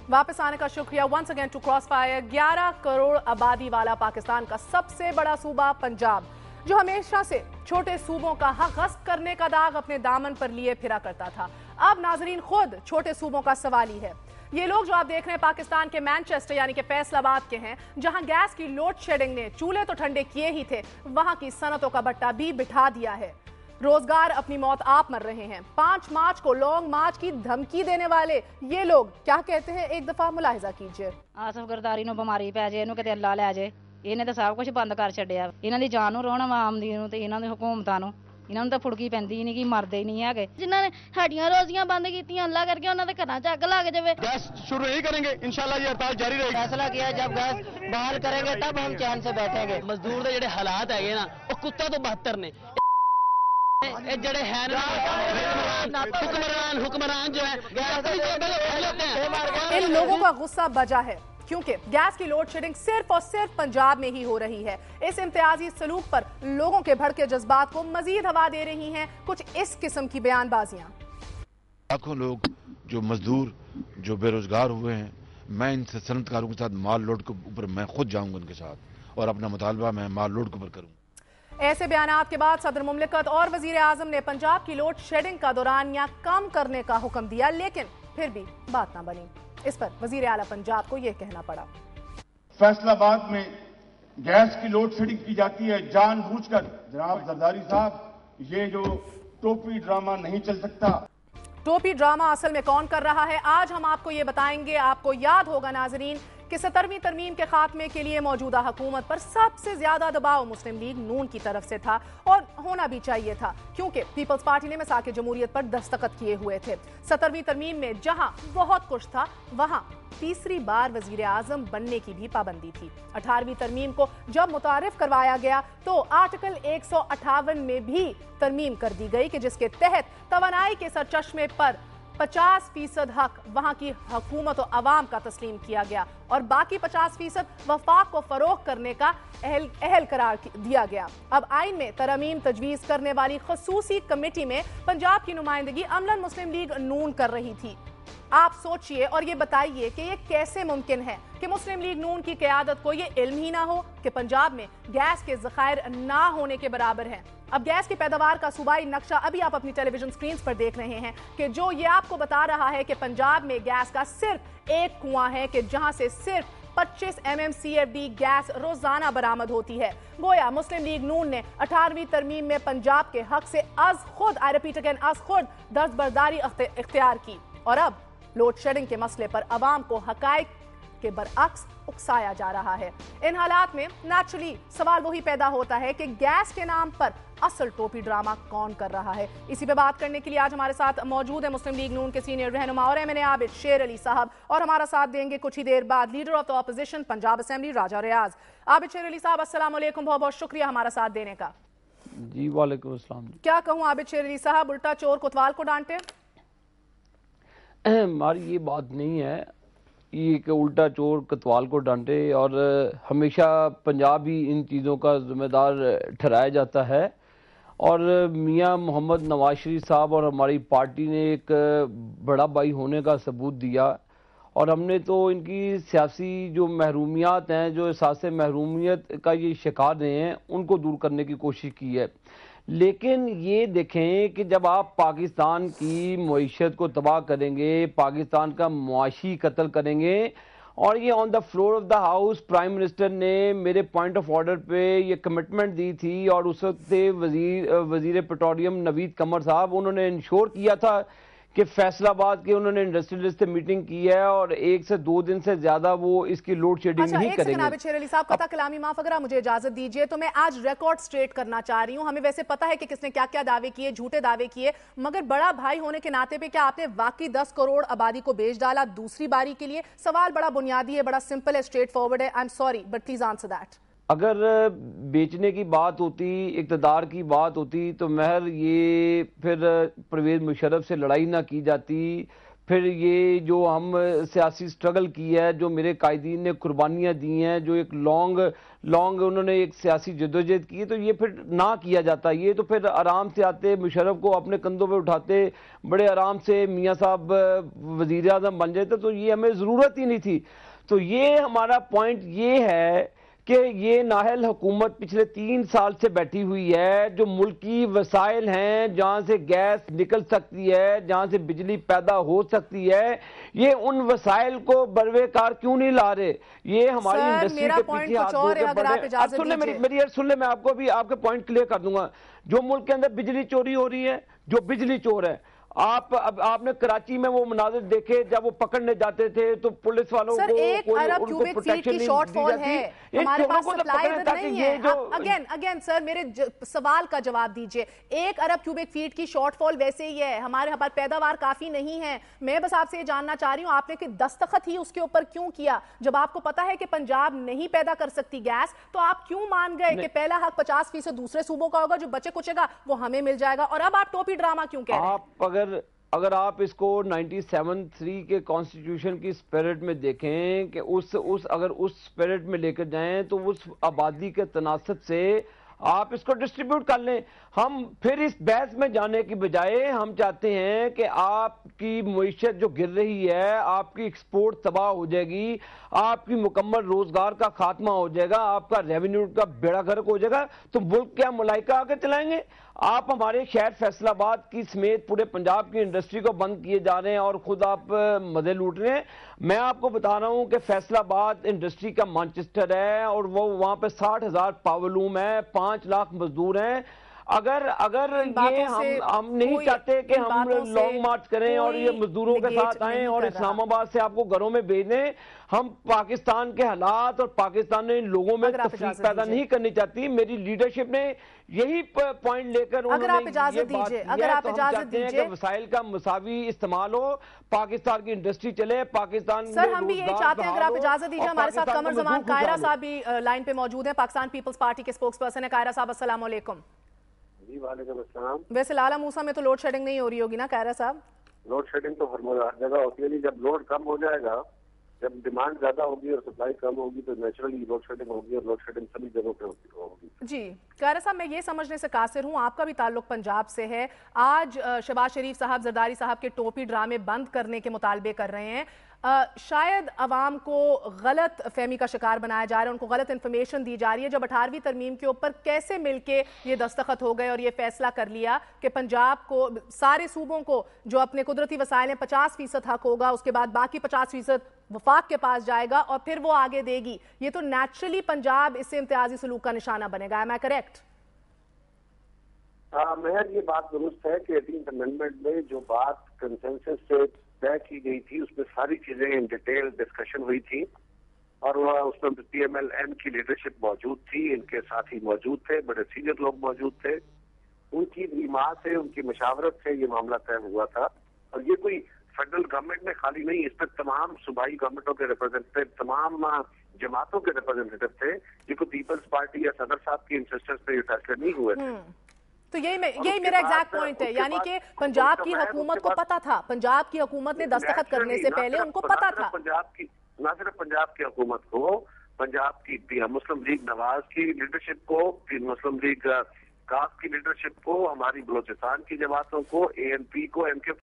वापस आने का शुक्रिया। Once again to cross fire. 11 crore आबादी वाला पाकिस्तान का सबसे बड़ा सूबा पंजाब, जो हमेशा से छोटे सूबों का हक गस्ब करने का दाग अपने दामन पर लिए फिरा करता था, अब नाजरीन खुद छोटे सूबों का सवाल ही है। ये लोग जो आप देख रहे हैं पाकिस्तान के मैनचेस्टर यानी कि फैसलाबाद के हैं, जहां गैस की लोड शेडिंग ने चूल्हे तो ठंडे किए ही थे, वहां की सनतों का भट्टा भी बिठा दिया है। रोजगार अपनी मौत आप मर रहे हैं। 5 मार्च को लॉन्ग मार्च की धमकी देने वाले ये लोग क्या कहते हैं, एक दफा मुलाहिजा कीजिए। आसफ गरदारी ਨੂੰ ਬਿਮਾਰੀ ਪੈ ਜੇ, ਇਹਨੂੰ ਕਿਤੇ ਅੱਲਾ ਲੈ ਜੇ। ਇਹਨੇ ਤਾਂ ਸਭ ਕੁਝ ਬੰਦ ਕਰ ਛੱਡਿਆ। ਇਹਨਾਂ ਦੀ ਜਾਨ ਨੂੰ ਰੋਣ ਆਵਾਮ ਦੀ ਨੂੰ ਤੇ ਇਹਨਾਂ ਦੀ ਹਕੂਮਤਾਂ ਨੂੰ, ਇਹਨਾਂ ਨੂੰ ਤਾਂ ਫੁੜਕੀ ਪੈਂਦੀ ਨਹੀਂ ਕਿ ਮਰਦੇ ਹੀ ਨਹੀਂ ਹੈਗੇ। ਜਿਨ੍ਹਾਂ ਨੇ ਸਾਡੀਆਂ ਰੋਜ਼ੀਆਂ ਬੰਦ ਕੀਤੀਆਂ, ਅੱਲਾ ਕਰਕੇ ਉਹਨਾਂ ਦੇ ਘਰਾਂ 'ਚ ਅੱਗ ਲੱਗ ਜਾਵੇ। गैस शुरू नहीं करेंगे, इंशाल्लाह ये हड़ताल जारी रहेगी। फैसला किया जब गैस बहाल करेंगे तब हम चैन से बैठेंगे। ਮਜ਼ਦੂਰ ਦੇ ਜਿਹੜੇ ਹਾਲਾਤ ਹੈਗੇ ਨਾ, ਉਹ ਕੁੱਤਾ ਤੋਂ ਬਦਤਰ ਨੇ। ਇਹ ਜਿਹੜੇ ਹੈ ਨਾ ਹੁਕਮਰਾਨ जो है इन लोगों का गुस्सा बजा है क्योंकि गैस की लोड शेडिंग सिर्फ और सिर्फ पंजाब में ही हो रही है। इस इम्तियाजी सलूक पर लोगों के भड़के जज्बात को मजीद हवा दे रही हैं कुछ इस किस्म की बयानबाजियां। लाखों लोग जो मजदूर, जो बेरोजगार हुए हैं, मैं इनसे सनतकारों के साथ माल लोड के ऊपर मैं खुद जाऊंगा उनके साथ और अपना मुतालबा मैं माल लोड के ऊपर करूंगा। ऐसे बयानात के बाद सदर मुमलिकत और वजीर आजम ने पंजाब की लोड शेडिंग का दौरानिया कम करने का हुक्म दिया, लेकिन फिर भी बात ना बनी। इस पर वजीर आला पंजाब को यह कहना पड़ा। फैसलाबाद में गैस की लोड शेडिंग की जाती है जानबूझकर। जनाब जरदारी साहब, ये जो टोपी ड्रामा नहीं चल सकता। टोपी ड्रामा असल में कौन कर रहा है, आज हम आपको ये बताएंगे। आपको याद होगा नाजरीन कि 17वीं तरमीम के खात्मे के लिए मौजूदा हुकूमत पर सबसे ज्यादा दबाव मुस्लिम लीग नून की तरफ से था और होना भी चाहिए था, क्योंकि पीपल्स पार्टी ने मिसाक जमहूरियत पर दस्तखत किए हुए थे। 17वीं तरमीम में जहां बहुत कुछ था, वहां तीसरी बार वजीर आजम बनने की भी पाबंदी थी। 18वीं तरमीम को जब मुतारिफ करवाया गया तो आर्टिकल 158 में भी तरमीम कर दी गई कि जिसके तहत तवानाई के सरचश्मे पर 50% हक वहां की हुकूमत और अवाम का तस्लीम किया गया और बाकी 50% वफाक को फरोग करने का अहल करार दिया गया। अब आइन में तरमीम तजवीज़ करने वाली खसूसी कमेटी में पंजाब की नुमाइंदगी अमलन मुस्लिम लीग नून कर रही थी। आप सोचिए और ये बताइए कि ये कैसे मुमकिन है कि मुस्लिम लीग नून की क़यादत को ये इल्म ही ना हो कि पंजाब में गैस के ज़खायर ना होने के बराबर हैं। अब गैस की पैदावार का सूबाई नक्शा अभी आप अपनी टेलीविजन स्क्रीन पर देख रहे हैं कि जो ये आपको बता रहा है कि पंजाब में गैस का सिर्फ एक कुआं है कि जहां से सिर्फ 25 MMCFD गैस रोजाना बरामद होती है। गोया मुस्लिम लीग नून ने 18वीं तरमीम में पंजाब के हक से अज खुद, आई रिपीट अगेन, अज खुद दस्तबरदारी इख्तियार की और अब लोड शेडिंग के मसले पर अवाम को हकायक के बरअक्स उकसाया जा रहा है। इन हालात में नेचुरली सवाल वही पैदा होता है कि गैस के नाम पर असल टोपी ड्रामा कौन कर रहा है। इसी पे बात करने के लिए आज हमारे साथ मौजूद है मुस्लिम लीग नून के सीनियर रहनुमा और MNA आबिद शेर अली साहब, और हमारा साथ देंगे कुछ ही देर बाद leader of the opposition Punjab assembly Raja Riaz. Abid Sher Ali साहब, अस्सलाम वालेकुम, बहुत बहुत शुक्रिया हमारा साथ देने का। जी वालेकुम अस्सलाम। क्या कहूँ आबिद शेर अली साहब, उल्टा चोर कोतवाल को डांटे। हमारी ये बात नहीं है ये कि उल्टा चोर कोतवाल को डांटे, और हमेशा पंजाब ही इन चीज़ों का जिम्मेदार ठहराया जाता है। और मियां मोहम्मद नवाज शरीफ साहब और हमारी पार्टी ने एक बड़ा भाई होने का सबूत दिया, और हमने तो इनकी सियासी जो महरूमियात हैं, जो एहसास महरूमियत का ये शिकार रहे हैं, उनको दूर करने की कोशिश की है। लेकिन ये देखें कि जब आप पाकिस्तान की मईशत को तबाह करेंगे, पाकिस्तान का मुआशी कत्ल करेंगे, और ये on the floor of the house prime minister ने मेरे पॉइंट ऑफ ऑर्डर पे ये कमिटमेंट दी थी, और उस वक्त वजीर पेट्रोलियम नवीद कमर साहब, उन्होंने इंश्योर किया था कि फैसलाबाद के उन्होंने इंडस्ट्रियलिस्ट से मीटिंग की है और 1 से 2 दिन से ज्यादा वो इसकी लोड शेडिंग नहीं करेंगे। आबिद शेर अली साहब, कथा कलामी माफ, अगर आप मुझे इजाजत दीजिए तो मैं आज रिकॉर्ड स्ट्रेट करना चाह रही हूँ। हमें वैसे पता है कि किसने क्या क्या दावे किए, झूठे दावे किए, मगर बड़ा भाई होने के नाते पे क्या आपने वाकई 10 करोड़ आबादी को बेच डाला दूसरी बारी के लिए? सवाल बड़ा बुनियादी है, बड़ा सिंपल है, स्ट्रेट फॉरवर्ड है। I am sorry but please answer that. अगर बेचने की बात होती, इक़्तिदार की बात होती, तो महर ये फिर परवेज़ मुशर्रफ से लड़ाई ना की जाती, پھر یہ جو ہم سیاسی سٹرگل کی ہے، جو میرے قائدین نے قربانیاں دی ہیں، جو ایک لانگ انہوں نے ایک سیاسی جدوجہد کی، تو یہ پھر نہ کیا جاتا. یہ تو پھر آرام سے آتے، مشرف کو اپنے کندھوں پہ اٹھاتے، بڑے آرام سے میاں صاحب وزیر اعظم بن جاتے، تو یہ ہمیں ضرورت ہی نہیں تھی. تو یہ ہمارا پوائنٹ یہ ہے کہ یہ نااہل حکومت پچھلے 3 سال سے بیٹھی ہوئی ہے. جو ملکی وسائل ہیں، جہاں سے گیس نکل سکتی ہے، جہاں سے بجلی پیدا ہو سکتی ہے، یہ ان وسائل کو بروے کار کیوں نہیں لا رہے؟ یہ ہماری انڈسٹری کے پیچھے ہاتھ دھو کے بڑھے. میری سن لیں، میں آپ کو بھی آپ کے پوائنٹ کلیئر کر دوں گا. جو ملک کے اندر بجلی چوری ہو رہی ہے، جو بجلی چور ہے، آپ نے کراچی میں وہ مناظر دیکھے جب وہ پکڑنے جاتے تھے تو پولیس والوں کو ایک ارب کیوبک فیٹ کی شارٹ فال ہے، ہمارے پاس سپلائی ادھر نہیں ہے. اگین سر میرے سوال کا جواب دیجئے. 1 ارب کیوبک فیٹ کی شارٹ فال ویسے ہی ہے، ہمارے یہاں پر پیداوار کافی نہیں ہے. میں بس آپ سے یہ جاننا چاہ رہی ہوں، آپ نے کہ دستخط ہی اس کے اوپر کیوں کیا؟ جب آپ کو پتا ہے کہ پنجاب نہیں پیدا کر سکتی گیس، تو آپ کیوں مان گئے کہ پہلا حق 50% دوسرے صوبوں کا ہوگا، جو بچے کچے گا وہ ہمیں مل جائے گا؟ اور اب آپ ٹوپی ڈرامہ کیوں کہہ رہے ہیں؟ اگر آپ اس کو 97(3) کے کانسٹیٹیوشن کی سپیرٹ میں دیکھیں کہ اگر اس سپیرٹ میں لے کر جائیں تو اس آبادی کے تناسب سے آپ اس کو ڈسٹریبیوٹ کر لیں. ہم پھر اس بحث میں جانے کی بجائے ہم چاہتے ہیں کہ آپ کی معیشت جو گر رہی ہے، آپ کی ایکسپورٹ تباہ ہو جائے گی، آپ کی مکمل روزگار کا خاتمہ ہو جائے گا، آپ کا ریونیو کا بیڑا غرق ہو جائے گا، تو ملک کیا ملائکہ آگے چلائیں گے؟ آپ ہمارے شہر فیصل آباد کی سمیت پورے پنجاب کی انڈسٹری کو بند کیے جا رہے ہیں اور خود آپ مزے لوٹ رہے ہیں. میں آپ کو بتا رہا ہوں کہ فیصل آباد انڈسٹری کا مانچسٹر ہے اور وہ وہاں پہ 60,000 پاور لوم ہے، 5 لاکھ مزدور ہیں. اگر یہ ہم نہیں چاہتے کہ ہم لانگ مارچ کریں اور یہ مزدوروں کے ساتھ آئیں اور اسلام آباد سے آپ کو گھروں میں بھیج دیں. ہم پاکستان کے حالات اور پاکستان نے ان لوگوں میں تفریق پیدا نہیں کرنی چاہتی. میری لیڈرشپ نے یہی پوائنٹ لے کر انہوں نے یہ بات کی ہے تو ہم چاہتے ہیں کہ وسائل کا مساوی استعمال ہو، پاکستان کی انڈسٹری چلے، پاکستان سر ہم بھی یہی چاہتے ہیں. اگر آپ اجازت دیجئے، ہمارے ساتھ قمر زمان قاہرہ صاحب بھی لائن پہ موجود ہیں، پاکستان پیپلز پارٹی کے سپوکس پرسن ہیں. قاہرہ صاحب السلام علیکم. جی وعلیکم السلام. ویسے لالا موسیٰ میں تو لوڈ شیڈنگ نہیں ہو رہی ہوگی نا قاہرہ صاحب؟ لوڈ شیڈنگ تو ہر جگہ ہوتی ہے. جب لوڈ کم ہو جائے گا، جب ڈیمانڈ زیادہ ہوگی اور سپلائی کم ہوگی تو نیچرلی لوڈ شیڈنگ ہوگی، اور لوڈ شیڈنگ سبھی جگہوں پہ ہوگی. جی قاہرہ صاحب، میں یہ سمجھنے سے قاصر ہوں، آپ کا بھی تعلق پنجاب سے ہے. آج شہباز شریف صاحب زرداری صاحب کے ٹوپی ڈرامے بند کرنے کے مطالبے کر رہے ہیں. شاید عوام کو غلط فہمی کا شکار بنایا جا رہا ہے، ان کو غلط انفارمیشن دی جا رہی ہے. جب 18ویں ترمیم کے اوپر کیسے مل کے یہ دستخط ہو گئے اور یہ فیصلہ کر لیا کہ پنجاب کو، سارے صوبوں کو جو اپنے قدرتی وسائل ہیں 50% حق ہوگا، اس کے بعد باقی 50% وفاق کے پاس جائے گا اور پھر وہ آگے دے گی؟ یہ تو نیچرلی پنجاب اس سے امتیازی سلوک کا نشانہ بنے گا. M I correct? مہر یہ بات درست ہے کہ 18th امینڈمنٹ میں جو بات کنسنسس سے طے کی گئی تھی اس میں ساری چیزیں ان ڈیٹیل ڈسکشن ہوئی تھی، اور وہ اس میں پی ایم ایل این کی لیڈرشپ موجود تھی، ان کے ساتھی موجود تھے، بڑے سینئر لوگ موجود تھے. ان کی ایما سے، ان کی مشاورت سے یہ معاملہ طے ہوا تھا. اور یہ کوئی فیڈرل گورنمنٹ میں خالی نہیں، اس پر تمام صوبائی گورنمنٹوں کے ریپرزینٹیو، تمام جماعتوں کے ریپرزینٹیو تھے. یہ کوئی پیپلز پارٹی یا صدر صاحب کی انسسٹنس پہ یہ فیصلے نہیں ہوئے تھے. تو یہی میرا ایگزیکٹ پوائنٹ ہے، یعنی کہ پنجاب کی حکومت کو پتا تھا، پنجاب کی حکومت نے دستخط کرنے سے پہلے ان کو پتا تھا. نہ صرف پنجاب کی حکومت کو، پنجاب کی مسلم لیگ نواز کی لیڈرشپ کو، مسلم لیگ کاف کی لیڈرشپ کو، ہماری بلوچستان کی جماعتوں کو، اے این پی کو، ایم کے